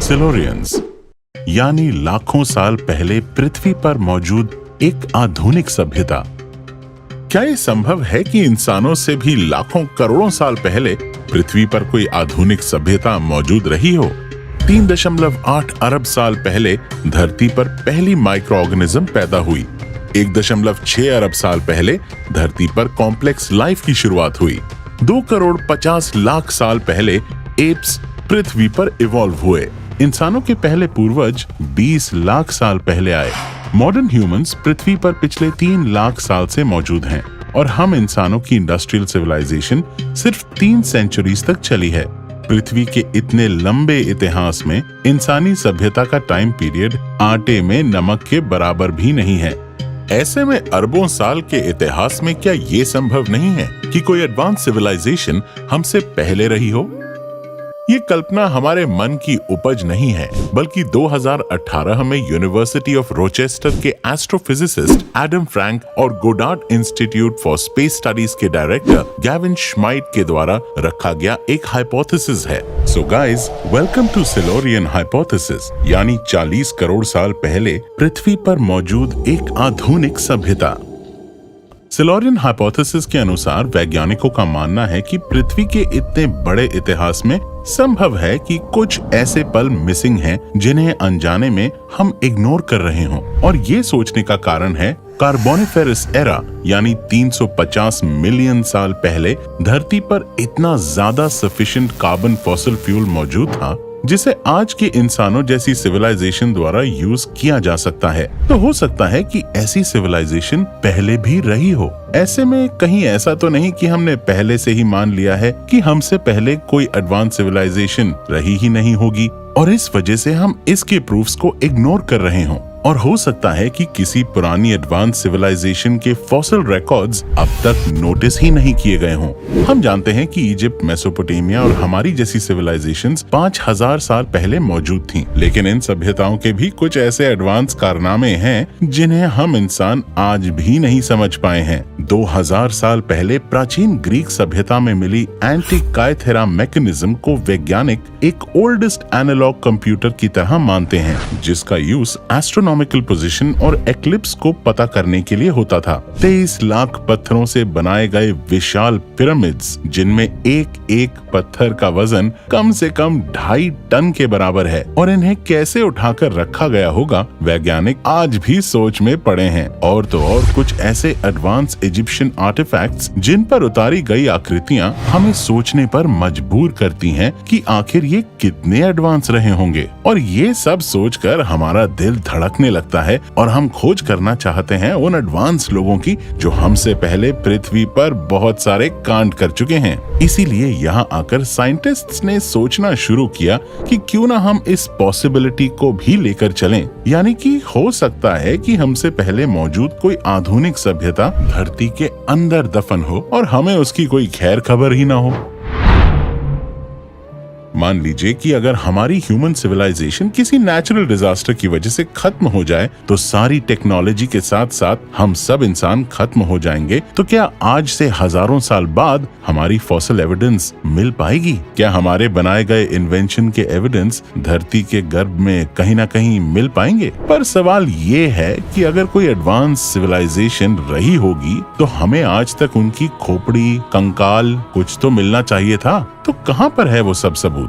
सिलोरियंस यानी लाखों साल पहले पृथ्वी पर मौजूद एक आधुनिक सभ्यता। क्या ये संभव है कि इंसानों से भी लाखों करोड़ों साल पहले पृथ्वी पर कोई आधुनिक सभ्यता मौजूद रही हो? 3.8 अरब साल पहले धरती पर पहली माइक्रो ऑर्गेनिज्म पैदा हुई। 1.6 अरब साल पहले धरती पर कॉम्प्लेक्स लाइफ की शुरुआत हुई। 2 करोड़ 50 लाख साल पहले एप्स पृथ्वी पर इवॉल्व हुए। इंसानों के पहले पूर्वज 20 लाख साल पहले आए। मॉडर्न ह्यूमंस पृथ्वी पर पिछले 3 लाख साल से मौजूद हैं और हम इंसानों की इंडस्ट्रियल सिविलाइजेशन सिर्फ 3 सेंचुरीज तक चली है। पृथ्वी के इतने लंबे इतिहास में इंसानी सभ्यता का टाइम पीरियड आटे में नमक के बराबर भी नहीं है। ऐसे में अरबों साल के इतिहास में क्या ये संभव नहीं है कि कोई एडवांस सिविलाइजेशन हमसे पहले रही हो? ये कल्पना हमारे मन की उपज नहीं है, बल्कि 2018 में यूनिवर्सिटी ऑफ रोचेस्टर के एस्ट्रोफिजिसिस्ट एडम फ्रैंक और Goddard Institute for Space Studies के डायरेक्टर गैविन श्माइट के द्वारा रखा गया एक हाइपोथेसिस है। So guys, welcome to Silurian hypothesis, यानी 40 करोड़ साल पहले पृथ्वी पर मौजूद एक आधुनिक सभ्यता। सिलोरियन हाइपोथेसिस के अनुसार वैज्ञानिकों का मानना है कि पृथ्वी के इतने बड़े इतिहास में संभव है कि कुछ ऐसे पल मिसिंग हैं जिन्हें अनजाने में हम इग्नोर कर रहे हों। और ये सोचने का कारण है कार्बोनिफेरस एरा, यानी 350 मिलियन साल पहले धरती पर इतना ज्यादा सफिशिएंट कार्बन फॉसिल फ्यूल मौजूद था जिसे आज के इंसानों जैसी सिविलाइजेशन द्वारा यूज किया जा सकता है। तो हो सकता है कि ऐसी सिविलाइजेशन पहले भी रही हो। ऐसे में कहीं ऐसा तो नहीं कि हमने पहले से ही मान लिया है कि हमसे पहले कोई एडवांस सिविलाइजेशन रही ही नहीं होगी और इस वजह से हम इसके प्रूफ्स को इग्नोर कर रहे हों। और हो सकता है कि किसी पुरानी एडवांस सिविलाइजेशन के फॉसिल रिकॉर्ड्स अब तक नोटिस ही नहीं किए गए हों। हम जानते हैं कि इजिप्ट, मेसोपोटामिया और हमारी जैसी सिविलाइजेशंस 5000 साल पहले मौजूद थीं, लेकिन इन सभ्यताओं के भी कुछ ऐसे एडवांस कारनामे हैं जिन्हें हम इंसान आज भी नहीं समझ पाए हैं। 2000 साल पहले प्राचीन ग्रीक सभ्यता में मिली एंटीकाइथेरा मैकेनिज्म को वैज्ञानिक एक ओल्डेस्ट एनालॉग कंप्यूटर की तरह मानते हैं, जिसका यूज एस्ट्रोनॉमिकल पोजीशन और एक्लिप्स को पता करने के लिए होता था। 23 लाख पत्थरों से बनाए गए विशाल पिरामिड्स, जिनमें एक एक पत्थर का वजन कम से कम 2.5 टन के बराबर है, और इन्हें कैसे उठाकर रखा गया होगा वैज्ञानिक आज भी सोच में पड़े हैं। और तो और कुछ ऐसे एडवांस इजिप्शियन आर्टिफैक्ट्स जिन पर उतारी गई आकृतियां हमें सोचने पर मजबूर करती हैं कि आखिर ये कितने एडवांस रहे होंगे। और ये सब सोचकर हमारा दिल धड़कने लगता है और हम खोज करना चाहते हैं उन एडवांस लोगों की जो हमसे पहले पृथ्वी पर बहुत सारे कांड कर चुके हैं। इसीलिए यहाँ आकर साइंटिस्ट्स ने सोचना शुरू किया कि क्यों ना हम इस पॉसिबिलिटी को भी लेकर चलें, यानी कि हो सकता है कि हमसे पहले मौजूद कोई आधुनिक सभ्यता धरती के अंदर दफन हो और हमें उसकी कोई खैर खबर ही ना हो। मान लीजिए कि अगर हमारी ह्यूमन सिविलाइजेशन किसी नेचुरल डिजास्टर की वजह से खत्म हो जाए तो सारी टेक्नोलॉजी के साथ साथ हम सब इंसान खत्म हो जाएंगे। तो क्या आज से हजारों साल बाद हमारी फॉसिल एविडेंस मिल पाएगी? क्या हमारे बनाए गए इन्वेंशन के एविडेंस धरती के गर्भ में कहीं ना कहीं मिल पाएंगे? पर सवाल ये है कि अगर कोई एडवांस सिविलाइजेशन रही होगी तो हमें आज तक उनकी खोपड़ी, कंकाल कुछ तो मिलना चाहिए था। तो कहां पर है वो सब सबूत?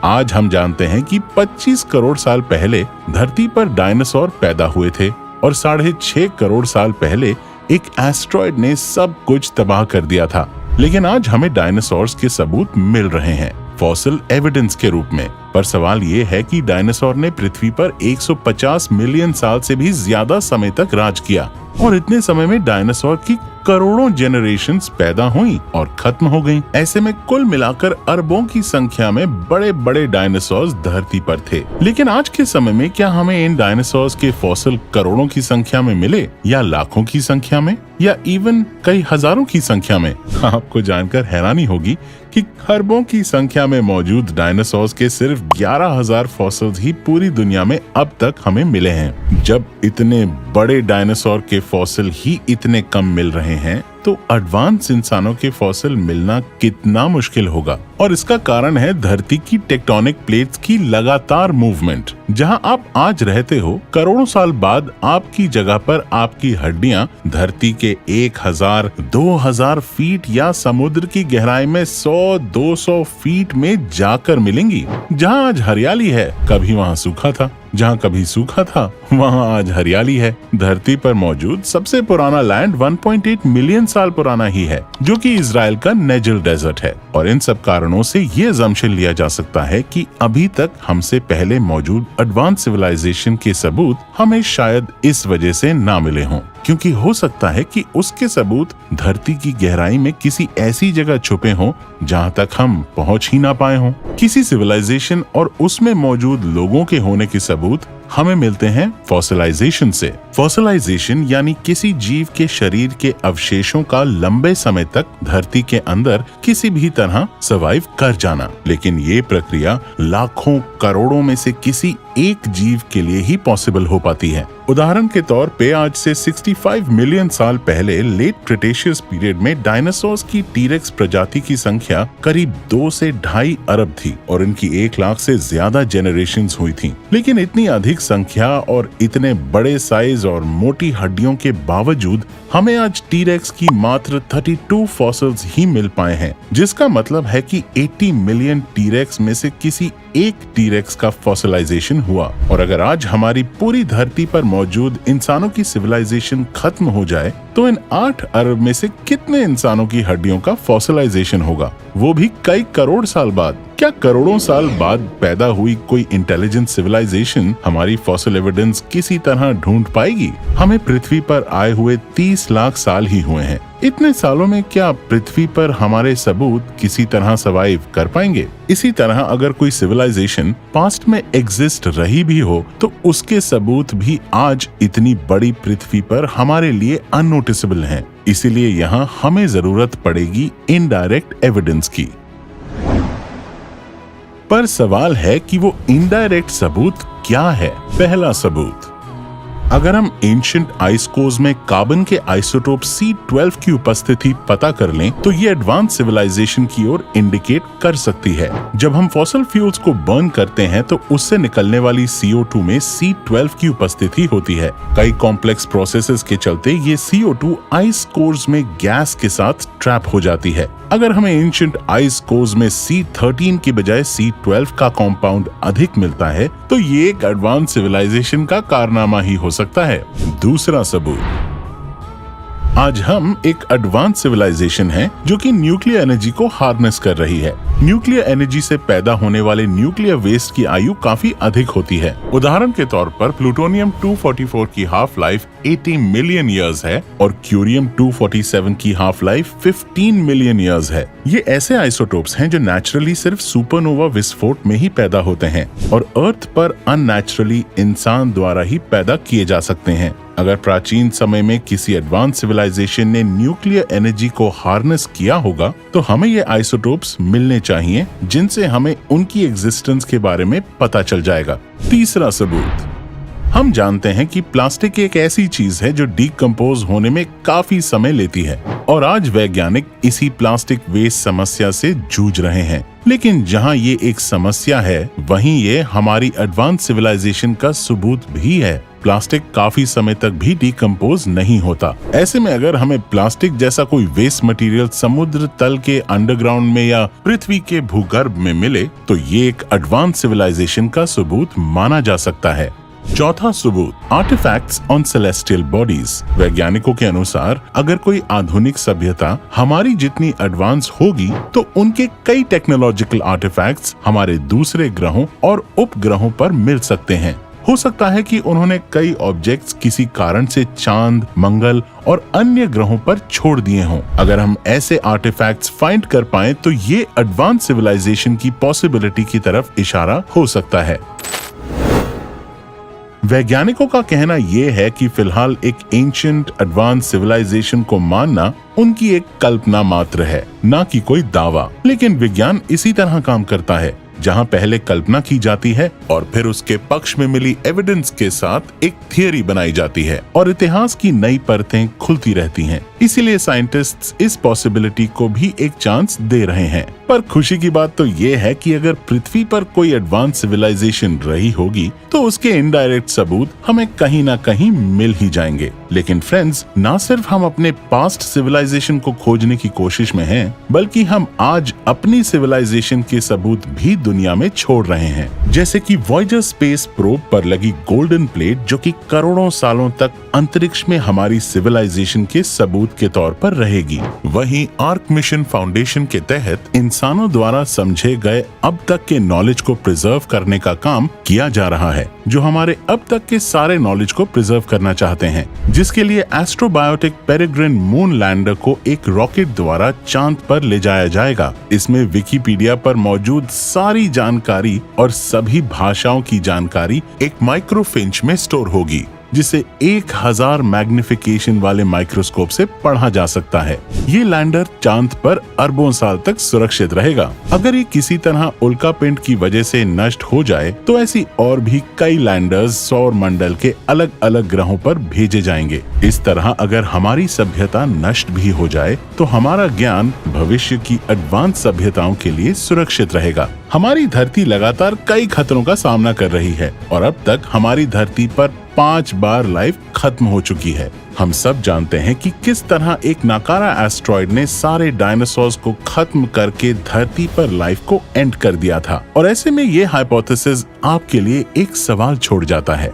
आज हम जानते हैं कि 25 करोड़ साल पहले धरती पर डायनासोर पैदा हुए थे और 6.5 करोड़ साल पहले एक एस्ट्रॉयड ने सब कुछ तबाह कर दिया था। लेकिन आज हमें डायनासोर्स के सबूत मिल रहे हैं फॉसिल एविडेंस के रूप में। पर सवाल ये है कि डायनासोर ने पृथ्वी पर 150 मिलियन साल से भी ज्यादा समय तक राज किया और इतने समय में डायनासोर की करोड़ों जनरेशंस पैदा हुई और खत्म हो गईं। ऐसे में कुल मिलाकर अरबों की संख्या में बड़े बड़े डायनासोर्स धरती पर थे। लेकिन आज के समय में क्या हमें इन डायनासोर्स के फॉसिल करोड़ों की संख्या में मिले, या लाखों की संख्या में, या इवन कई हजारों की संख्या में? आपको जानकर हैरानी होगी कि अरबों की संख्या में मौजूद डायनासोर्स के सिर्फ 11,000 फॉसिल्स ही पूरी दुनिया में अब तक हमें मिले हैं। जब इतने बड़े डायनासोर के फॉसिल ही इतने कम मिल रहे हैं तो एडवांस इंसानों के फॉसिल मिलना कितना मुश्किल होगा। और इसका कारण है धरती की टेक्टोनिक प्लेट्स की लगातार मूवमेंट। जहां आप आज रहते हो, करोड़ों साल बाद आपकी जगह पर आपकी हड्डियां धरती के 1000-2000 फीट या समुद्र की गहराई में 100-200 फीट में जाकर मिलेंगी। जहां आज हरियाली है, कभी वहां सूखा था। जहां कभी सूखा था, वहां आज हरियाली है। धरती पर मौजूद सबसे पुराना लैंड 1.8 मिलियन साल पुराना ही है, जो कि इजराइल का नेजल डेजर्ट है। और इन सब कारणों से ये अजम्पशन लिया जा सकता है कि अभी तक हमसे पहले मौजूद एडवांस सिविलाइजेशन के सबूत हमें शायद इस वजह से ना मिले हों, क्योंकि हो सकता है कि उसके सबूत धरती की गहराई में किसी ऐसी जगह छुपे हों जहां तक हम पहुंच ही ना पाए हों। किसी सिविलाइजेशन और उसमें मौजूद लोगों के होने के सबूत हमें मिलते हैं फॉसिलाइजेशन से। फॉसिलाइजेशन यानी किसी जीव के शरीर के अवशेषों का लंबे समय तक धरती के अंदर किसी भी तरह सर्वाइव कर जाना। लेकिन ये प्रक्रिया लाखों करोड़ों में से किसी एक जीव के लिए ही पॉसिबल हो पाती है। उदाहरण के तौर पे आज से 65 मिलियन साल पहले लेट क्रिटेशियस पीरियड में डायनासोर्स की टीरेक्स प्रजाति की संख्या करीब 2 से 2.5 अरब थी और इनकी 1 लाख से ज्यादा जनरेशंस हुई थी। लेकिन इतनी अधिक संख्या और इतने बड़े साइज और मोटी हड्डियों के बावजूद हमें आज टीरेक्स की मात्र 32 फॉसिल्स ही मिल पाए हैं, जिसका मतलब है कि 80 मिलियन टीरेक्स में से किसी एक टीरेक्स का फॉसिलाइजेशन हुआ। और अगर आज हमारी पूरी धरती पर मौजूद इंसानों की सिविलाइजेशन खत्म हो जाए तो इन 8 अरब में से कितने इंसानों की हड्डियों का फॉसिलाइजेशन होगा, वो भी कई करोड़ साल बाद। क्या करोड़ों साल बाद पैदा हुई कोई इंटेलिजेंट सिविलाइजेशन हमारी फॉसिल एविडेंस किसी तरह ढूंढ पाएगी? हमें पृथ्वी पर आए हुए 30 लाख साल ही हुए हैं। इतने सालों में क्या पृथ्वी पर हमारे सबूत किसी तरह सर्वाइव कर पाएंगे? इसी तरह अगर कोई सिविलाइजेशन पास्ट में एग्जिस्ट रही भी हो तो उसके सबूत भी आज इतनी बड़ी पृथ्वी पर हमारे लिए अननोटिसेबल हैं। इसीलिए यहाँ हमें जरूरत पड़ेगी इनडायरेक्ट एविडेंस की। पर सवाल है कि वो इनडायरेक्ट सबूत क्या है? पहला सबूत, अगर हम एंशिएंट आइस कोर्स में कार्बन के आइसोटोप C12 की उपस्थिति पता कर लें तो ये एडवांस सिविलाइजेशन की ओर इंडिकेट कर सकती है। जब हम फॉसिल फ्यूल्स को बर्न करते हैं तो उससे निकलने वाली CO2 में C12 की उपस्थिति होती है। कई कॉम्प्लेक्स प्रोसेसेस के चलते ये CO2 आइस कोर्स में गैस के साथ ट्रैप हो जाती है। अगर हमें एंशिएंट आइस कोर्स में C13 की बजाय C12 का कंपाउंड अधिक मिलता है तो ये एक एडवांस सिविलाइजेशन का कारनामा ही हो सकता है। दूसरा सबूत, आज हम एक एडवांस सिविलाइजेशन है जो कि न्यूक्लियर एनर्जी को हार्नेस कर रही है। न्यूक्लियर एनर्जी से पैदा होने वाले न्यूक्लियर वेस्ट की आयु काफी अधिक होती है। उदाहरण के तौर पर प्लूटोनियम 244 की हाफ लाइफ 80 मिलियन ईयर्स है और क्यूरियम 247 की हाफ लाइफ 15 मिलियन ईयर्स है। ये ऐसे आइसोटोप्स हैं जो नेचुरली सिर्फ सुपरनोवा विस्फोट में ही पैदा होते हैं और अर्थ पर अननेचुरली इंसान द्वारा ही पैदा किए जा सकते हैं। अगर प्राचीन समय में किसी एडवांस सिविलाइजेशन ने न्यूक्लियर एनर्जी को हार्नेस किया होगा तो हमें ये आइसोटोप्स मिलने चाहिए जिनसे हमें उनकी एग्जिस्टेंस के बारे में पता चल जाएगा। तीसरा सबूत, हम जानते हैं कि प्लास्टिक एक ऐसी चीज है जो डिकम्पोज होने में काफी समय लेती है और आज वैज्ञानिक इसी प्लास्टिक वेस्ट समस्या से जूझ रहे हैं। लेकिन जहां ये एक समस्या है वहीं ये हमारी एडवांस सिविलाइजेशन का सबूत भी है। प्लास्टिक काफी समय तक भी डिकम्पोज नहीं होता। ऐसे में अगर हमें प्लास्टिक जैसा कोई वेस्ट मटेरियल समुद्र तल के अंडरग्राउंड में या पृथ्वी के भूगर्भ में मिले तो ये एक एडवांस सिविलाइजेशन का सबूत माना जा सकता है। चौथा सबूत, आर्टिफैक्ट्स ऑन सेलेस्टियल बॉडीज। वैज्ञानिकों के अनुसार अगर कोई आधुनिक सभ्यता हमारी जितनी एडवांस होगी तो उनके कई टेक्नोलॉजिकल आर्टिफैक्ट्स हमारे दूसरे ग्रहों और उपग्रहों पर मिल सकते हैं। हो सकता है कि उन्होंने कई ऑब्जेक्ट्स किसी कारण से चांद, मंगल और अन्य ग्रहों पर छोड़ दिए हों। अगर हम ऐसे आर्टिफैक्ट्स फाइंड कर पाएं तो ये एडवांस सिविलाइजेशन की पॉसिबिलिटी की तरफ इशारा हो सकता है। वैज्ञानिकों का कहना यह है कि फिलहाल एक एंशिएंट एडवांस सिविलाइजेशन को मानना उनकी एक कल्पना मात्र है, न कि कोई दावा। लेकिन विज्ञान इसी तरह काम करता है, जहां पहले कल्पना की जाती है और फिर उसके पक्ष में मिली एविडेंस के साथ एक थियरी बनाई जाती है और इतिहास की नई परतें खुलती रहती हैं। इसीलिए साइंटिस्ट्स इस पॉसिबिलिटी को भी एक चांस दे रहे हैं। पर खुशी की बात तो ये है कि अगर पृथ्वी पर कोई एडवांस सिविलाइजेशन रही होगी तो उसके इनडायरेक्ट सबूत हमें कहीं ना कहीं मिल ही जाएंगे। लेकिन फ्रेंड्स, ना सिर्फ हम अपने पास्ट सिविलाइजेशन को खोजने की कोशिश में हैं, बल्कि हम आज अपनी सिविलाइजेशन के सबूत भी दुनिया में छोड़ रहे हैं। जैसे कि वॉयेजर स्पेस प्रोब पर लगी गोल्डन प्लेट, जो कि करोड़ों सालों तक अंतरिक्ष में हमारी सिविलाइजेशन के सबूत के तौर पर रहेगी। वहीं आर्क मिशन फाउंडेशन के तहत इंसानों द्वारा समझे गए अब तक के नॉलेज को प्रिजर्व करने का काम किया जा रहा है, जो हमारे अब तक के सारे नॉलेज को प्रिजर्व करना चाहते हैं, जिसके लिए एस्ट्रोबायोटिक पेरेग्रिन मून लैंडर को एक रॉकेट द्वारा चांद पर ले जाया जाएगा। इसमें विकिपीडिया पर मौजूद सारी जानकारी और सभी भाषाओं की जानकारी एक माइक्रोफिंच में स्टोर होगी, जिसे 1000 मैग्निफिकेशन वाले माइक्रोस्कोप से पढ़ा जा सकता है। ये लैंडर चांद पर अरबों साल तक सुरक्षित रहेगा। अगर ये किसी तरह उल्कापिंड की वजह से नष्ट हो जाए तो ऐसी और भी कई लैंडर्स सौर मंडल के अलग अलग ग्रहों पर भेजे जाएंगे। इस तरह अगर हमारी सभ्यता नष्ट भी हो जाए तो हमारा ज्ञान भविष्य की एडवांस सभ्यताओं के लिए सुरक्षित रहेगा। हमारी धरती लगातार कई खतरों का सामना कर रही है और अब तक हमारी धरती पर 5 बार लाइफ खत्म हो चुकी है। हम सब जानते हैं कि किस तरह एक नाकारा एस्ट्रॉइड ने सारे डायनासोर्स को खत्म करके धरती पर लाइफ को एंड कर दिया था। और ऐसे में ये हाइपोथेसिस आपके लिए एक सवाल छोड़ जाता है,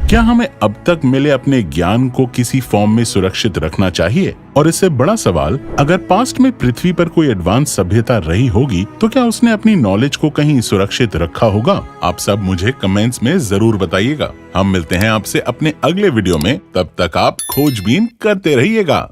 क्या हमें अब तक मिले अपने ज्ञान को किसी फॉर्म में सुरक्षित रखना चाहिए? और इससे बड़ा सवाल, अगर पास्ट में पृथ्वी पर कोई एडवांस सभ्यता रही होगी तो क्या उसने अपनी नॉलेज को कहीं सुरक्षित रखा होगा? आप सब मुझे कमेंट्स में जरूर बताइएगा। हम मिलते हैं आपसे अपने अगले वीडियो में, तब तक आप खोजबीन करते रहिएगा।